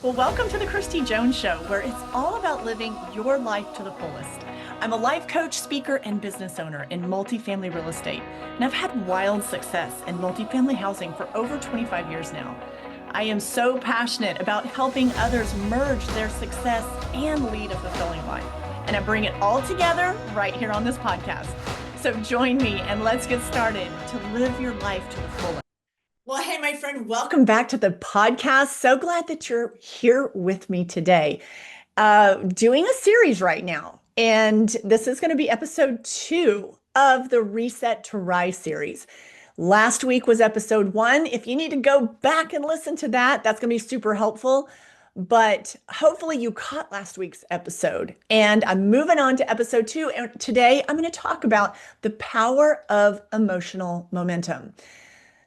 Well, welcome to the Kristi Jones Show, where it's all about living your life to the fullest. I'm a life coach, speaker, and business owner in multifamily real estate, and I've had wild success in multifamily housing for over 25 years now. I am so passionate about helping others merge their success and lead a fulfilling life, and I bring it all together right here on this podcast. So join me and let's get started to live your life to the fullest. Well, hey, my friend, welcome back to the podcast. So glad that you're here with me today. Doing a series right now, and this is going to be episode 2 of the Reset to Rise series. Last week was episode 1. If you need to go back and listen to that, that's going to be super helpful. But hopefully you caught last week's episode. And I'm moving on to episode 2. And today I'm going to talk about the power of emotional momentum.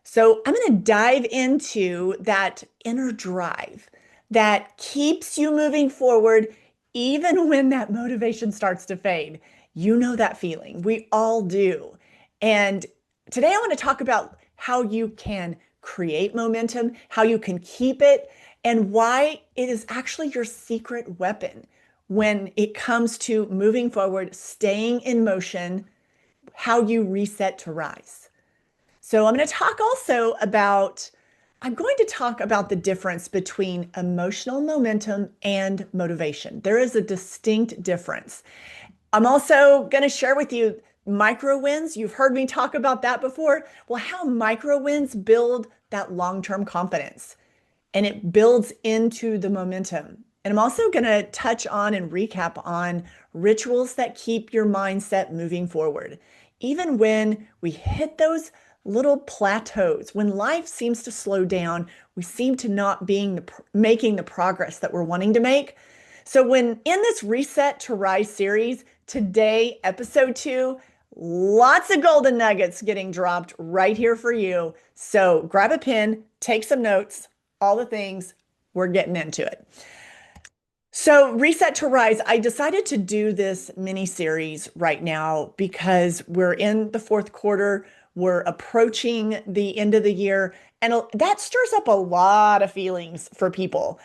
So I'm going to dive into that inner drive that keeps you moving forward even when that motivation starts to fade. You know that feeling. We all do. And today I want to talk about how you can create momentum, how you can keep it, and why it is actually your secret weapon when it comes to moving forward, staying in motion, how you reset to rise. So I'm going to talk about the difference between emotional momentum and motivation. There is a distinct difference. I'm also going to share with you micro wins. You've heard me talk about that before. Well, how micro wins build that long-term confidence, and it builds into the momentum. And I'm also going to touch on and recap on rituals that keep your mindset moving forward. Even when we hit those little plateaus, when life seems to slow down, we seem to not being making the progress that we're wanting to make. So when in this Reset to Rise series, today, episode 2, lots of golden nuggets getting dropped right here for you. So grab a pen, take some notes, all the things, we're getting into it. So Reset to Rise, I decided to do this mini series right now because we're in the fourth quarter. We're approaching the end of the year, and that stirs up a lot of feelings for people.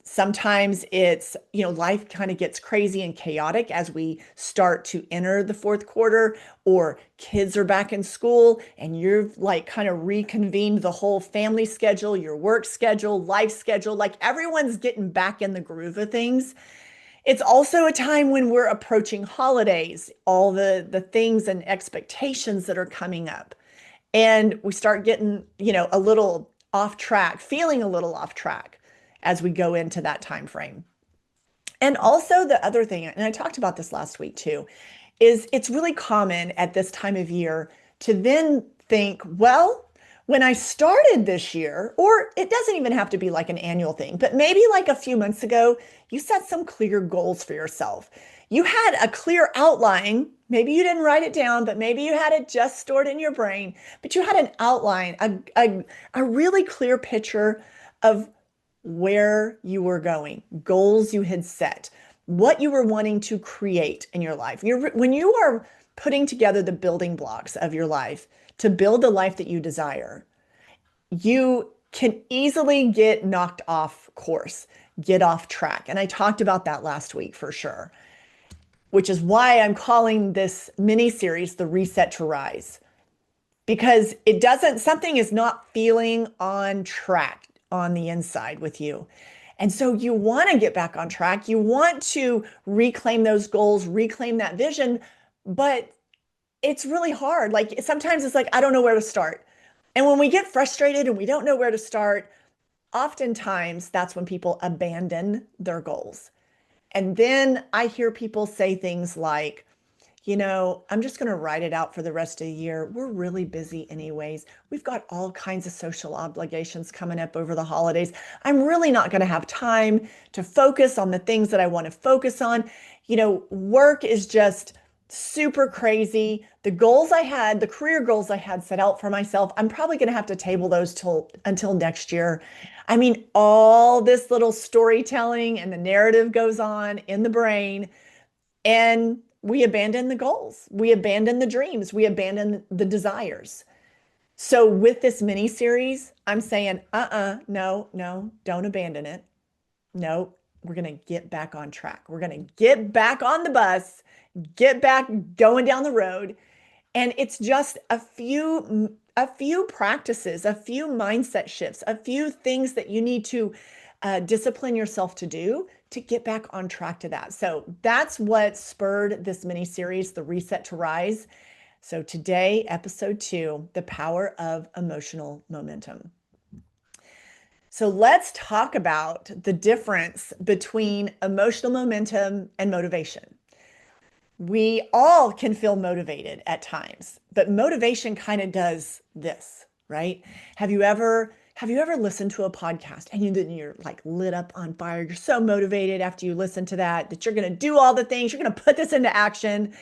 Sometimes it's, life kind of gets crazy and chaotic as we start to enter the fourth quarter, or kids are back in school and you've like kind of reconvened the whole family schedule, your work schedule, life schedule, like everyone's getting back in the groove of things. It's also a time when we're approaching holidays, all the things and expectations that are coming up. And we start getting, a little off track, feeling a little off track as we go into that time frame. And also the other thing, and I talked about this last week too, is it's really common at this time of year to then think, well, when I started this year, or it doesn't even have to be like an annual thing, but maybe like a few months ago, you set some clear goals for yourself. You had a clear outline. Maybe you didn't write it down, but maybe you had it just stored in your brain, but you had an outline, a really clear picture of where you were going, goals you had set, what you were wanting to create in your life. When you are putting together the building blocks of your life to build the life that you desire, you can easily get knocked off course, get off track. And I talked about that last week for sure, which is why I'm calling this mini series the Reset to Rise, because something is not feeling on track on the inside with you. And so you want to get back on track. You want to reclaim those goals, reclaim that vision, but it's really hard. Like sometimes it's like, I don't know where to start. And when we get frustrated and we don't know where to start, oftentimes that's when people abandon their goals. And then I hear people say things like, I'm just going to write it out for the rest of the year. We're really busy anyways. We've got all kinds of social obligations coming up over the holidays. I'm really not going to have time to focus on the things that I want to focus on. Work is just super crazy. The career goals I had set out for myself, I'm probably going to have to table those until next year. I mean, all this little storytelling and the narrative goes on in the brain, and we abandon the goals, we abandon the dreams, we abandon the desires. So with this mini series, I'm saying, no, don't abandon it. No, we're going to get back on track. We're going to get back on the bus, get back going down the road. And it's just a few practices, a few mindset shifts, a few things that you need to discipline yourself to do to get back on track to that. So that's what spurred this mini series, The Reset to Rise. So today, episode 2, the power of emotional momentum. So let's talk about the difference between emotional momentum and motivation. We all can feel motivated at times, but motivation kind of does this, right? Have you ever listened to a podcast and you're like lit up on fire? You're so motivated after you listen to that you're going to do all the things, you're going to put this into action,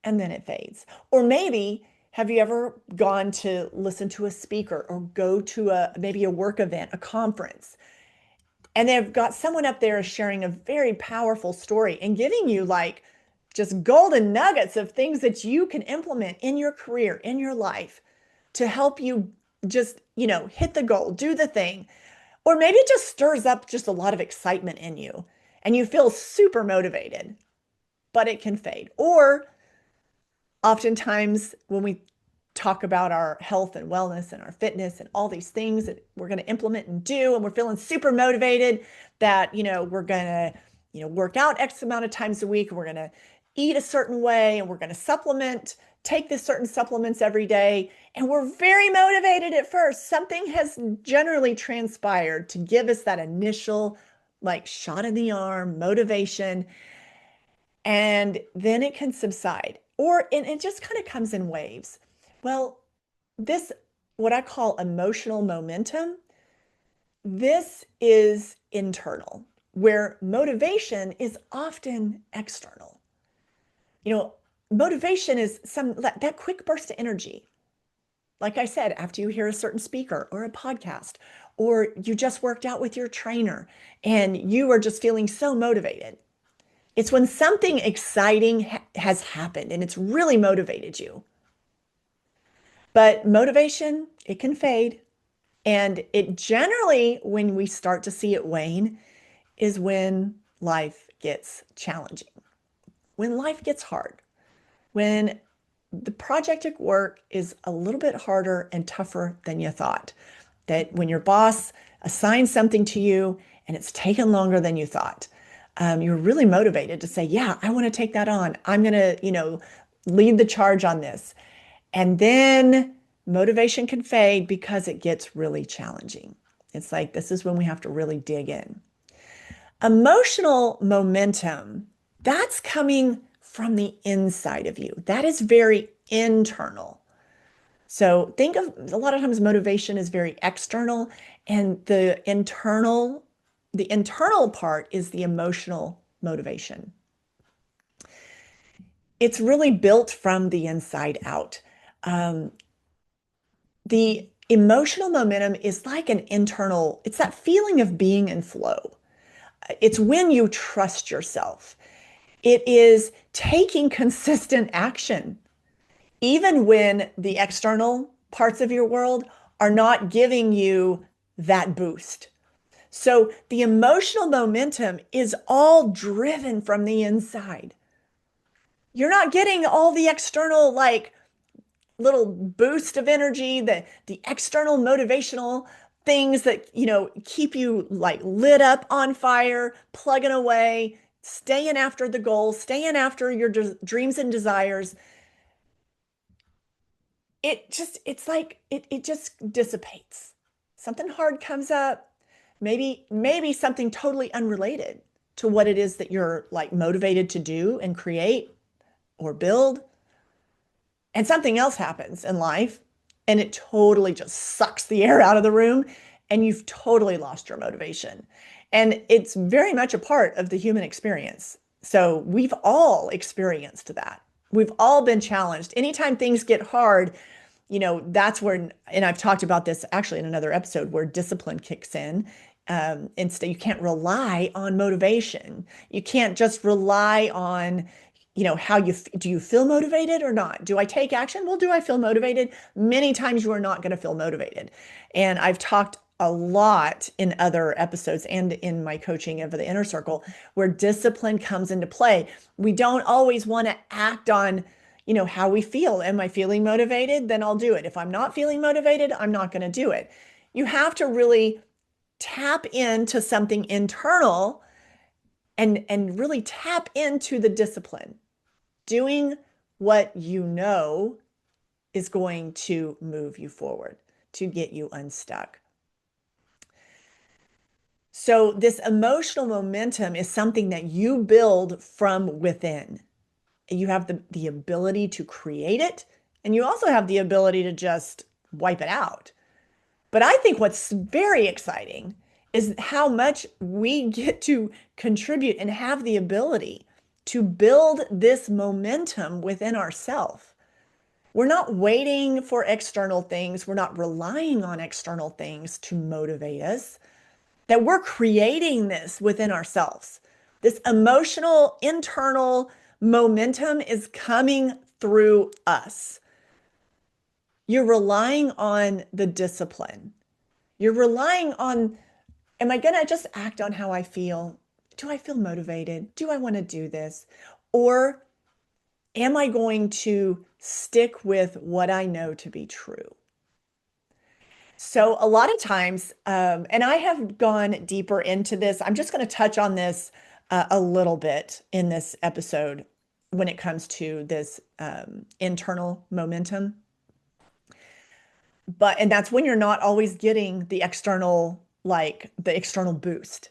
and then it fades. Or maybe have you ever gone to listen to a speaker or go to maybe a work event, a conference, and they've got someone up there sharing a very powerful story and giving you like just golden nuggets of things that you can implement in your career, in your life to help you just, hit the goal, do the thing. Or maybe it just stirs up just a lot of excitement in you and you feel super motivated, but it can fade. Or oftentimes when we talk about our health and wellness and our fitness and all these things that we're going to implement and do, and we're feeling super motivated that, we're going to, work out X amount of times a week, and we're going to eat a certain way, and we're going to take this certain supplements every day. And we're very motivated at first. Something has generally transpired to give us that initial like shot in the arm, motivation, and then it can subside, or it just kind of comes in waves. Well, this, what I call emotional momentum, this is internal, where motivation is often external. Motivation is that quick burst of energy. Like I said, after you hear a certain speaker or a podcast, or you just worked out with your trainer and you are just feeling so motivated. It's when something exciting has happened and it's really motivated you. But motivation, it can fade. And it generally, when we start to see it wane, is when life gets challenging, when life gets hard, when the project at work is a little bit harder and tougher than you thought, that when your boss assigns something to you and it's taken longer than you thought, you're really motivated to say, yeah, I want to take that on. I'm going to, lead the charge on this. And then motivation can fade because it gets really challenging. It's like, this is when we have to really dig in. Emotional momentum, that's coming from the inside of you. That is very internal. So think of a lot of times motivation is very external, and the internal part is the emotional motivation. It's really built from the inside out. The emotional momentum is like it's that feeling of being in flow. It's when you trust yourself. It is taking consistent action, even when the external parts of your world are not giving you that boost. So the emotional momentum is all driven from the inside. You're not getting all the external, like little boost of energy, the external motivational things that, keep you like lit up on fire, plugging away, staying after the goal, staying after your dreams and desires. It's like it just dissipates. Something hard comes up, maybe something totally unrelated to what it is that you're like motivated to do and create or build. And something else happens in life and it totally just sucks the air out of the room and you've totally lost your motivation. And it's very much a part of the human experience. So we've all experienced that. We've all been challenged. Anytime things get hard, that's where, and I've talked about this actually in another episode, where discipline kicks in. Instead, you can't rely on motivation. You can't just rely on, how do you feel motivated or not? Do I take action? Well, do I feel motivated? Many times you are not going to feel motivated. And I've talked a lot in other episodes and in my coaching of the inner circle, where discipline comes into play. We don't always want to act on, how we feel. Am I feeling motivated? Then I'll do it. If I'm not feeling motivated, I'm not going to do it. You have to really tap into something internal and really tap into the discipline, doing what you know is going to move you forward, to get you unstuck. So this emotional momentum is something that you build from within. You have the ability to create it, and you also have the ability to just wipe it out. But I think what's very exciting is how much we get to contribute and have the ability to build this momentum within ourselves. We're not waiting for external things. We're not relying on external things to motivate us, that we're creating this within ourselves. This emotional, internal momentum is coming through us. You're relying on the discipline. You're relying on, am I going to just act on how I feel? Do I feel motivated? Do I want to do this? Or am I going to stick with what I know to be true? So a lot of times, and I have gone deeper into this, I'm just going to touch on this a little bit in this episode when it comes to this internal momentum. And that's when you're not always getting the external, like the external boost.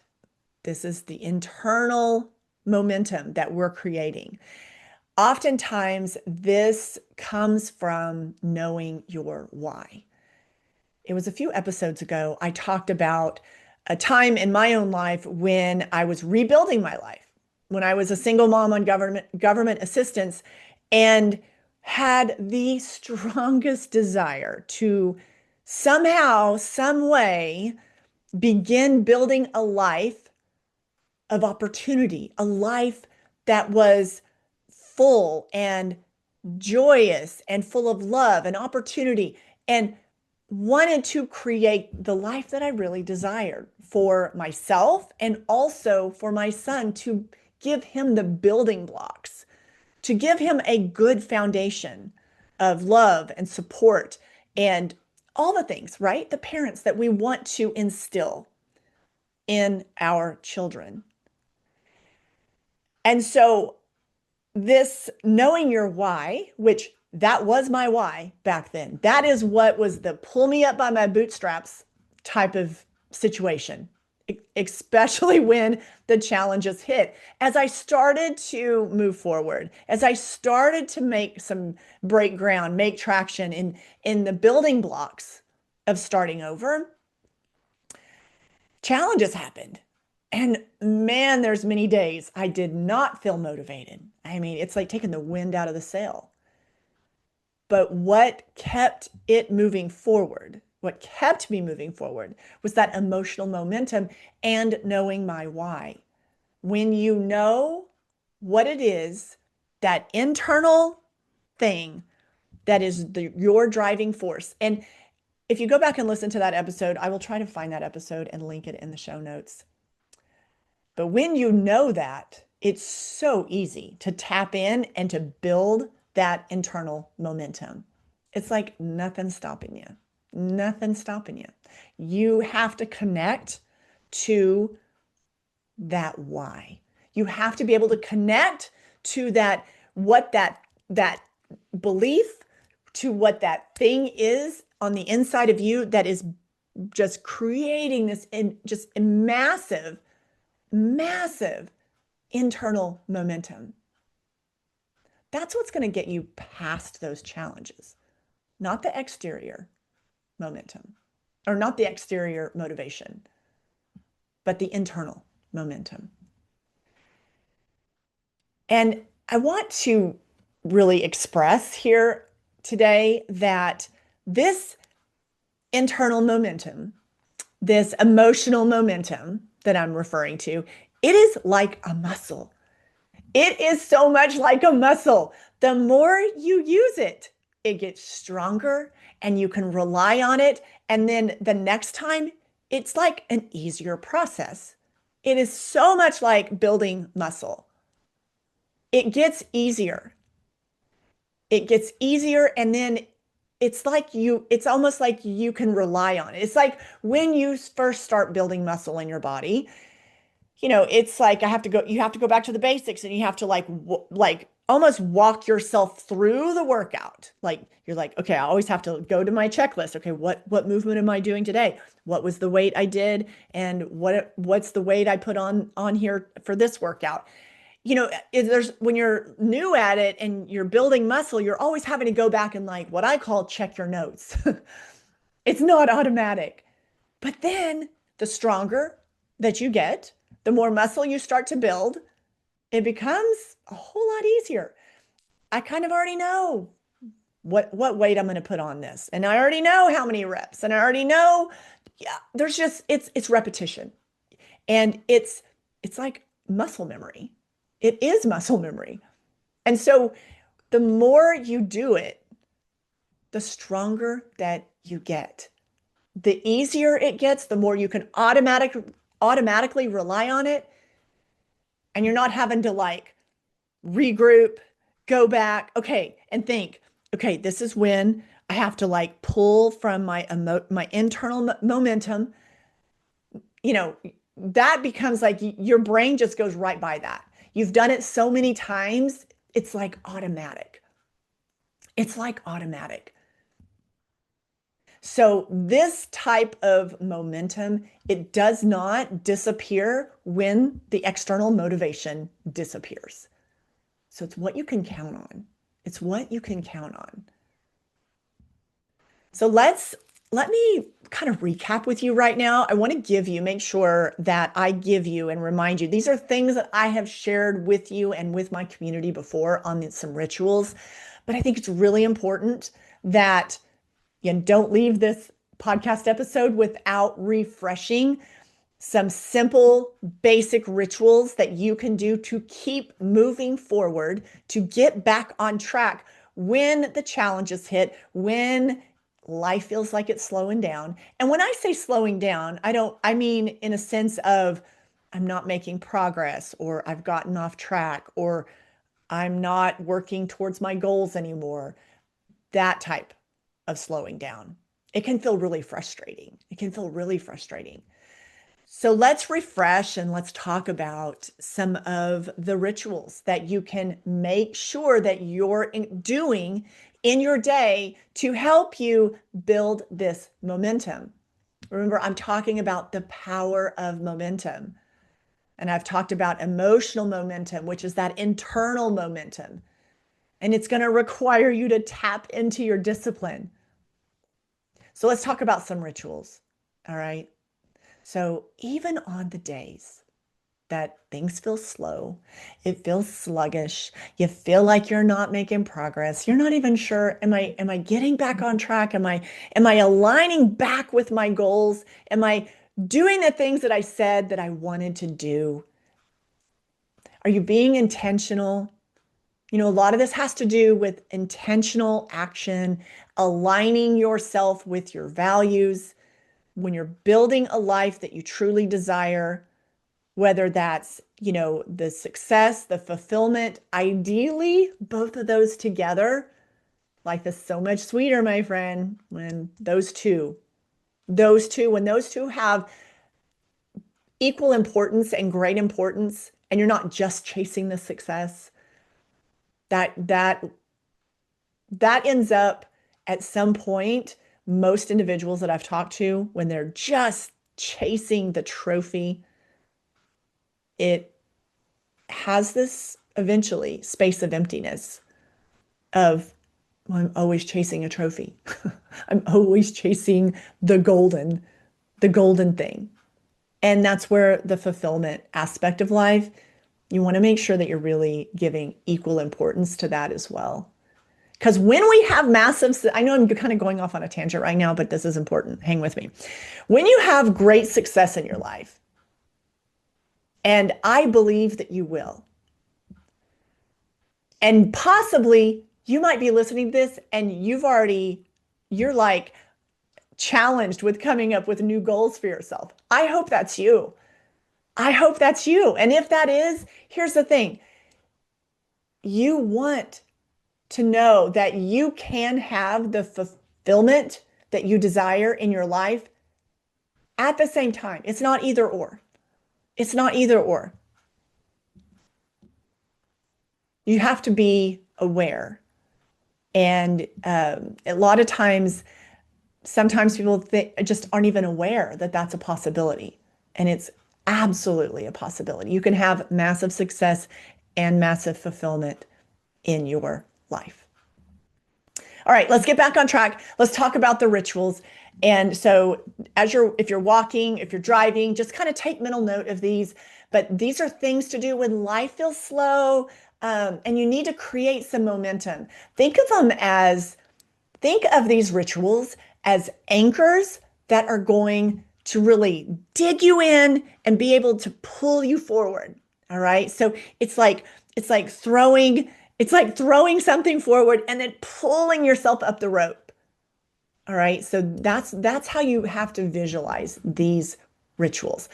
This is the internal momentum that we're creating. Oftentimes, this comes from knowing your why. It was a few episodes ago, I talked about a time in my own life when I was rebuilding my life, when I was a single mom on government assistance and had the strongest desire to somehow, some way, begin building a life of opportunity, a life that was full and joyous and full of love and opportunity, and wanted to create the life that I really desired for myself and also for my son, to give him the building blocks, to give him a good foundation of love and support and all the things, right? The parents that we want to instill in our children. And so this knowing your why, which that was my why back then. That is what was the pull me up by my bootstraps type of situation, especially when the challenges hit. As I started to move forward, as I started to break ground, make traction in the building blocks of starting over, challenges happened. And man, there's many days I did not feel motivated. I mean, it's like taking the wind out of the sail. But what kept it moving forward, what kept me moving forward, was that emotional momentum and knowing my why. When you know what it is, that internal thing that is your driving force. And if you go back and listen to that episode, I will try to find that episode and link it in the show notes. But when you know that, it's so easy to tap in and to build that internal momentum. It's like nothing's stopping you. Nothing's stopping you. You have to connect to that why. You have to be able to connect to that, what that belief, to what that thing is on the inside of you that is just creating this just a massive internal momentum. That's what's going to get you past those challenges, not the exterior momentum, or not the exterior motivation, but the internal momentum. And I want to really express here today that this internal momentum, this emotional momentum that I'm referring to, it is like a muscle. It is so much like a muscle. The more you use it, it gets stronger and you can rely on it. And then the next time it's like an easier process. It is so much like building muscle. It gets easier. It gets easier, and then it's almost like you can rely on it. It's like when you first start building muscle in your body, it's like you have to go back to the basics, and you have to like almost walk yourself through the workout. Like you're like, okay, I always have to go to my checklist. Okay, what movement am I doing today? What was the weight I did? And what's the weight I put on here for this workout? There's when you're new at it and you're building muscle, you're always having to go back and like what I call check your notes. It's not automatic. But then the stronger that you get, the more muscle you start to build, it becomes a whole lot easier. I kind of already know what weight I'm going to put on this. And I already know how many reps. And I already know, yeah, there's just it's repetition. And it's like muscle memory. It is muscle memory. And so the more you do it, the stronger that you get. The easier it gets, the more you can automatically rely on it. And you're not having to like regroup, go back, okay, and think, okay, this is when I have to like pull from my internal momentum. You know, that becomes like your brain just goes right by that. You've done it so many times, it's like automatic. It's like automatic. So this type of momentum, it does not disappear when the external motivation disappears. So it's what you can count on. It's what you can count on. So let me kind of recap with you right now. I want to make sure that I give you and remind you. These are things that I have shared with you and with my community before on some rituals, but I think it's really important that you don't leave this podcast episode without refreshing some simple, basic rituals that you can do to keep moving forward, to get back on track when the challenges hit, when life feels like it's slowing down. And when I say slowing down, I mean in a sense of I'm not making progress, or I've gotten off track, or I'm not working towards my goals anymore. That type of slowing down. It can feel really frustrating. It can feel really frustrating. So let's refresh and let's talk about some of the rituals that you can make sure that you're doing in your day to help you build this momentum. Remember, I'm talking about the power of momentum. And I've talked about emotional momentum, which is that internal momentum. And it's going to require you to tap into your discipline. So let's talk about some rituals. All right. So even on the days that things feel slow, it feels sluggish, you feel like you're not making progress, you're not even sure, am I getting back on track? Am I aligning back with my goals? Am I doing the things that I said that I wanted to do? Are you being intentional? A lot of this has to do with intentional action, aligning yourself with your values. When you're building a life that you truly desire, whether that's, the success, the fulfillment, ideally, both of those together, life is so much sweeter, my friend, when when those two have equal importance and great importance, and you're not just chasing the success, that ends up at some point, most individuals that I've talked to, when they're just chasing the trophy, it has this eventually space of emptiness of, well, I'm always chasing a trophy. I'm always chasing the golden thing. And that's where the fulfillment aspect of life, you want to make sure that you're really giving equal importance to that as well. Because when we have I know I'm kind of going off on a tangent right now, but this is important. Hang with me. When you have great success in your life, and I believe that you will, and possibly you might be listening to this and you're like challenged with coming up with new goals for yourself. I hope that's you. I hope that's you. And if that is, here's the thing. You want to know that you can have the fulfillment that you desire in your life at the same time. It's not either or. It's not either or. You have to be aware. And a lot of times, sometimes people just aren't even aware that that's a possibility. And it's absolutely a possibility. You can have massive success and massive fulfillment in your life. All right, let's get back on track. Let's talk about the rituals. And so if you're walking, if you're driving, just kind of take mental note of these. But these are things to do when life feels slow, and you need to create some momentum. Think of these rituals as anchors that are going to really dig you in and be able to pull you forward. All right. So it's like throwing something forward and then pulling yourself up the rope. All right. So that's how you have to visualize these rituals.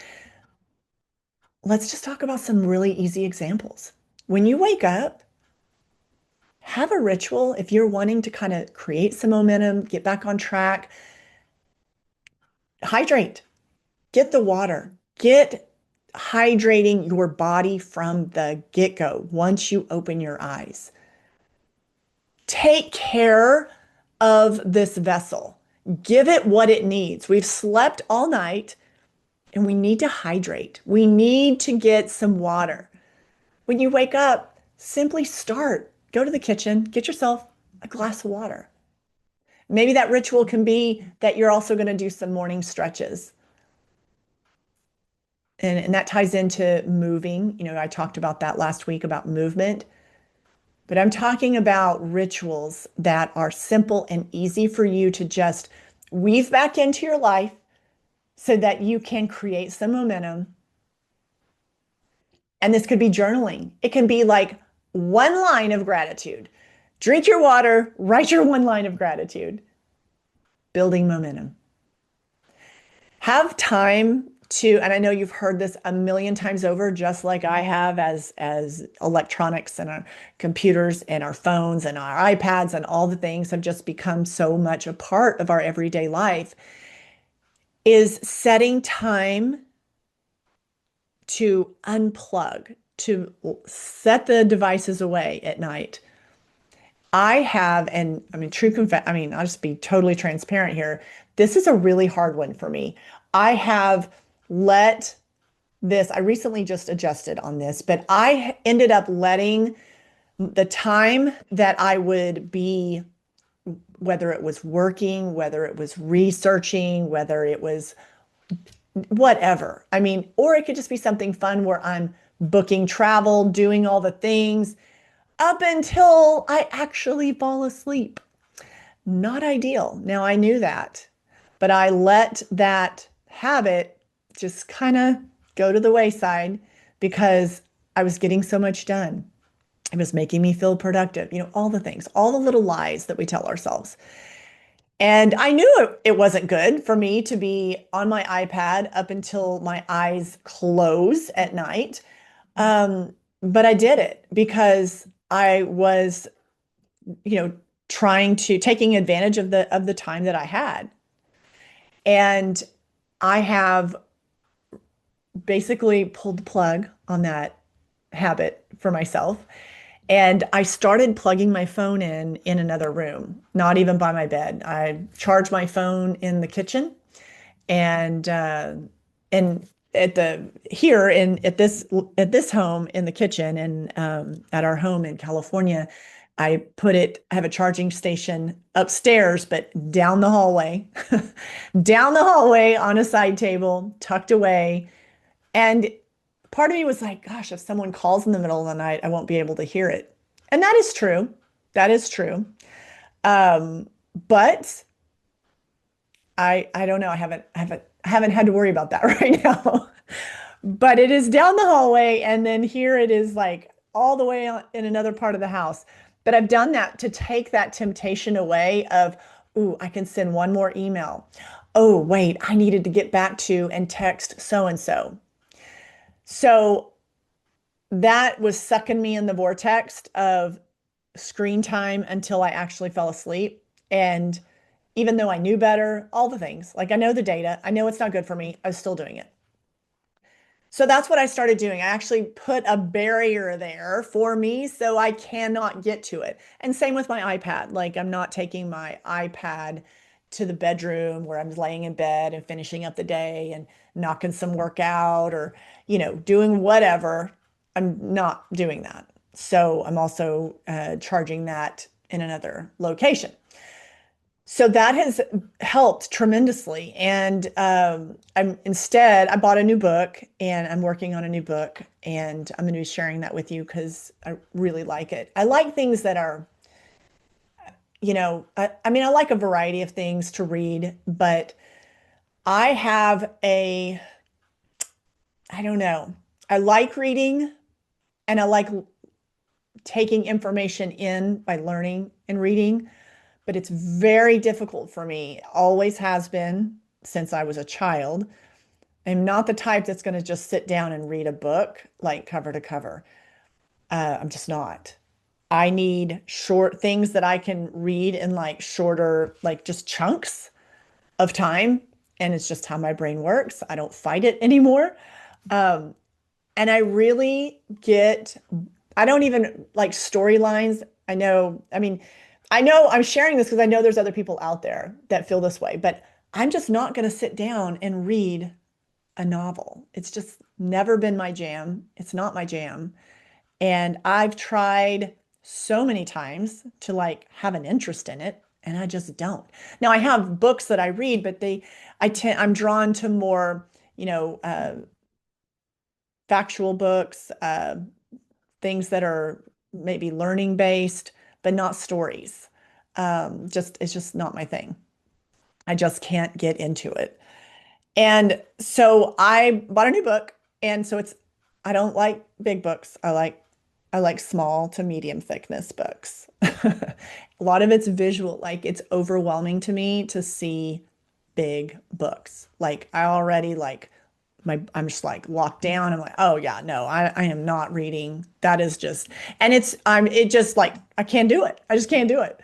Let's just talk about some really easy examples. When you wake up, have a ritual. If you're wanting to kind of create some momentum, get back on track, hydrate, get the water, get hydrating your body from the get-go once you open your eyes. Take care of this vessel. Give it what it needs. We've slept all night and we need to hydrate. We need to get some water. When you wake up, simply start. Go to the kitchen, get yourself a glass of water. Maybe that ritual can be that you're also going to do some morning stretches. And that ties into moving. I talked about that last week about movement. But I'm talking about rituals that are simple and easy for you to just weave back into your life so that you can create some momentum. And this could be journaling. It can be like one line of gratitude. Drink your water, write your one line of gratitude. Building momentum. Have time to, and I know you've heard this a million times over, just like I have as electronics and our computers and our phones and our iPads and all the things have just become so much a part of our everyday life, is setting time to unplug, to set the devices away at night. I have, and I mean, I'll just be totally transparent here. This is a really hard one for me. I have let I recently just adjusted on this, but I ended up letting the time that I would be, whether it was working, whether it was researching, whether it was whatever. I mean, or it could just be something fun where I'm booking travel, doing all the things up until I actually fall asleep. Not ideal. Now I knew that, but I let that habit just kind of go to the wayside because I was getting so much done. It was making me feel productive, all the things, all the little lies that we tell ourselves. And I knew it wasn't good for me to be on my iPad up until my eyes close at night. But I did it because I was, taking advantage of the time that I had. And I have basically pulled the plug on that habit for myself. And I started plugging my phone in another room, not even by my bed. I charge my phone in the kitchen, and at this home in the kitchen, and at our home in California, I have a charging station upstairs, but down the hallway, down the hallway on a side table, tucked away. And part of me was like, gosh, if someone calls in the middle of the night, I won't be able to hear it. And that is true. That is true. But I don't know. I haven't had to worry about that right now. But it is down the hallway, and then here it is like all the way in another part of the house. But I've done that to take that temptation away of Ooh, I can send one more email. Oh, wait, I needed to get back to and text so and so. So that was sucking me in the vortex of screen time until I actually fell asleep. And even though I knew better, all the things, like I know the data, I know it's not good for me, I was still doing it. So that's what I started doing. I actually put a barrier there for me so I cannot get to it. And same with my iPad. Like I'm not taking my iPad to the bedroom where I'm laying in bed and finishing up the day and knocking some work out or, doing whatever. I'm not doing that. So I'm also charging that in another location. So that has helped tremendously. And I bought a new book and I'm working on a new book and I'm going to be sharing that with you because I really like it. I like things that are, I mean, I like a variety of things to read, but I have I don't know, I like reading and I like taking information in by learning and reading, but it's very difficult for me. Always has been since I was a child. I'm not the type that's going to just sit down and read a book like cover to cover. I'm just not. I need short things that I can read in like shorter, like just chunks of time. And it's just how my brain works. I don't fight it anymore. Um, and I really I don't even like storylines. I know I'm sharing this because I know there's other people out there that feel this way, but I'm just not going to sit down and read a novel. It's just never been my jam. It's not my jam. And I've tried so many times to like have an interest in it, and I just don't. Now I have books that I read, but I'm drawn to more, you know, uh, factual books, things that are maybe learning based, but not stories. It's just not my thing. I just can't get into it. And so I bought a new book. And so I don't like big books. I like small to medium thickness books. A lot of it's visual, like it's overwhelming to me to see big books. Like I already like I'm just like locked down. I'm like, oh yeah, no, I am not reading. That is just, and it just like, I can't do it. I just can't do it.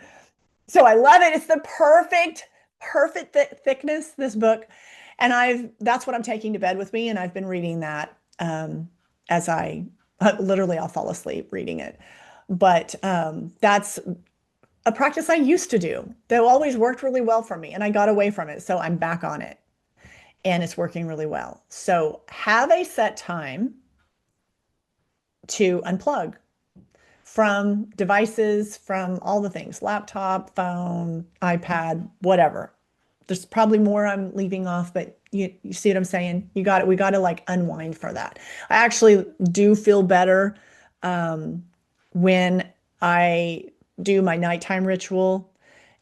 So I love it. It's the perfect thickness, this book. And that's what I'm taking to bed with me. And I've been reading that as literally, I'll fall asleep reading it. But that's a practice I used to do that always worked really well for me. And I got away from it. So I'm back on it and it's working really well. So have a set time to unplug from devices, from all the things, laptop, phone, iPad, whatever. There's probably more I'm leaving off, but you see what I'm saying? We got to like unwind for that. I actually do feel better when I do my nighttime ritual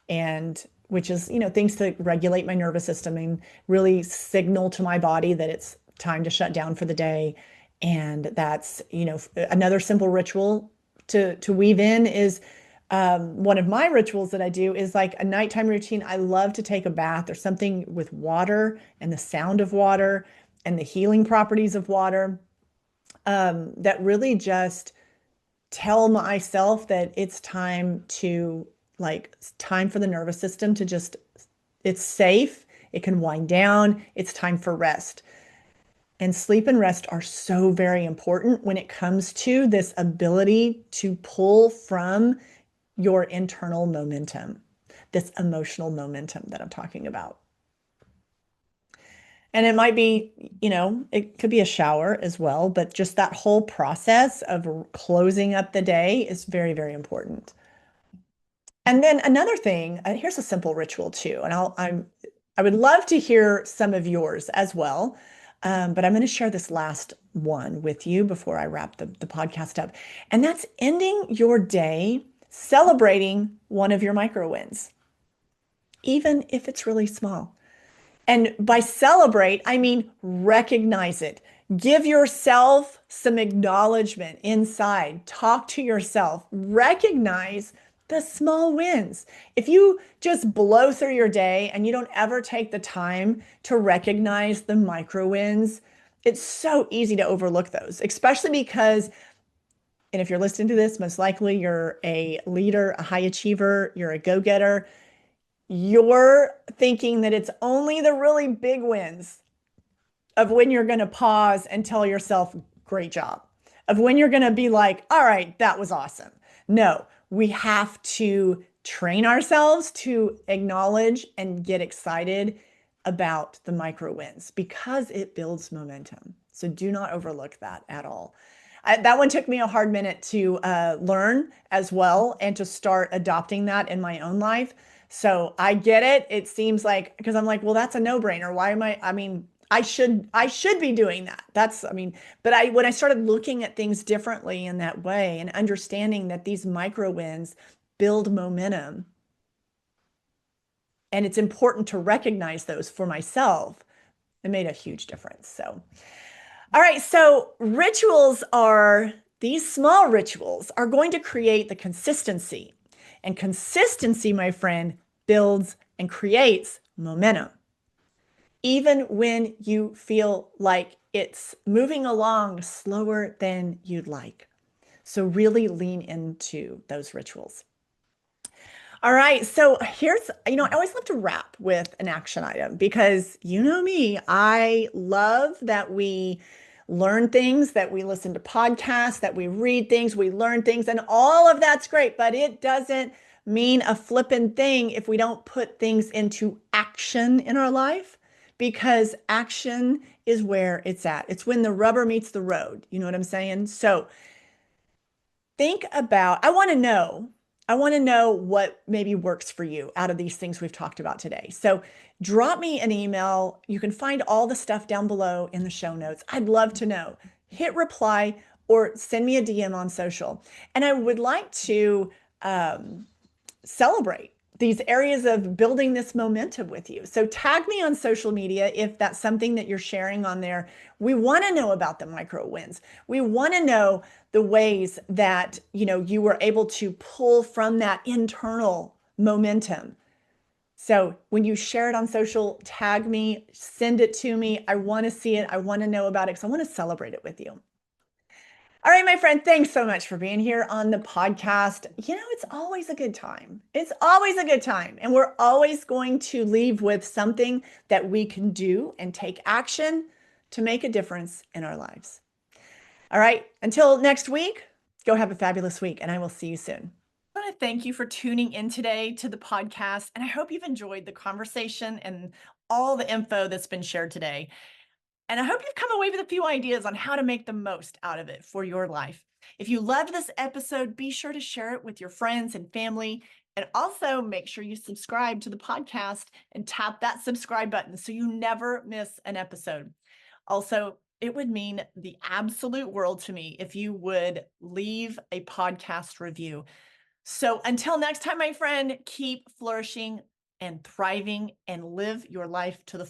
and which is, things to regulate my nervous system and really signal to my body that it's time to shut down for the day. And that's, another simple ritual to weave in is one of my rituals that I do is like a nighttime routine. I love to take a bath. There's something with water and the sound of water and the healing properties of water that really just tell myself that it's time to it's time for the nervous system to just, it's safe. It can wind down. It's time for rest. And sleep and rest are so very important when it comes to this ability to pull from your internal momentum, this emotional momentum that I'm talking about. And it might be, it could be a shower as well, but just that whole process of closing up the day is very, very important. And then another thing, here's a simple ritual too, and I would love to hear some of yours as well. But I'm going to share this last one with you before I wrap the podcast up. And that's ending your day celebrating one of your micro wins, even if it's really small. And by celebrate, I mean recognize it. Give yourself some acknowledgement inside. Talk to yourself. Recognize The small wins. If you just blow through your day and you don't ever take the time to recognize the micro wins, it's so easy to overlook those, especially because, and if you're listening to this, most likely you're a leader, a high achiever, you're a go-getter. You're thinking that it's only the really big wins of when you're going to pause and tell yourself, great job, of when you're going to be like, all right, that was awesome. No, we have to train ourselves to acknowledge and get excited about the micro wins because it builds momentum. So do not overlook that at all. That one took me a hard minute to learn as well and to start adopting that in my own life. So I get it. It seems like, because I'm like, well, that's a no-brainer. Why am I mean, I should be doing that. But when I started looking at things differently in that way and understanding that these micro wins build momentum, and it's important to recognize those for myself, it made a huge difference. So, all right, so these small rituals are going to create the consistency. And consistency, my friend, builds and creates momentum even when you feel like it's moving along slower than you'd like. So really lean into those rituals. All right, so I always love to wrap with an action item because you know me, I love that we learn things, that we listen to podcasts, that we read things, we learn things, and all of that's great, but it doesn't mean a flippin' thing if we don't put things into action in our life because action is where it's at. It's when the rubber meets the road. You know what I'm saying? So I want to know what maybe works for you out of these things we've talked about today. So drop me an email. You can find all the stuff down below in the show notes. I'd love to know. Hit reply or send me a DM on social. And I would like to celebrate these areas of building this momentum with you. So tag me on social media if that's something that you're sharing on there. We want to know about the micro wins. We want to know the ways that, you were able to pull from that internal momentum. So when you share it on social, tag me, send it to me. I want to see it. I want to know about it because I want to celebrate it with you. All right, my friend, thanks so much for being here on the podcast. It's always a good time. It's always a good time. And we're always going to leave with something that we can do and take action to make a difference in our lives. All right, until next week, go have a fabulous week, and I will see you soon. I want to thank you for tuning in today to the podcast, and I hope you've enjoyed the conversation and all the info that's been shared today. And I hope you've come away with a few ideas on how to make the most out of it for your life. If you loved this episode, be sure to share it with your friends and family. And also make sure you subscribe to the podcast and tap that subscribe button so you never miss an episode. Also, it would mean the absolute world to me if you would leave a podcast review. So until next time, my friend, keep flourishing and thriving and live your life to the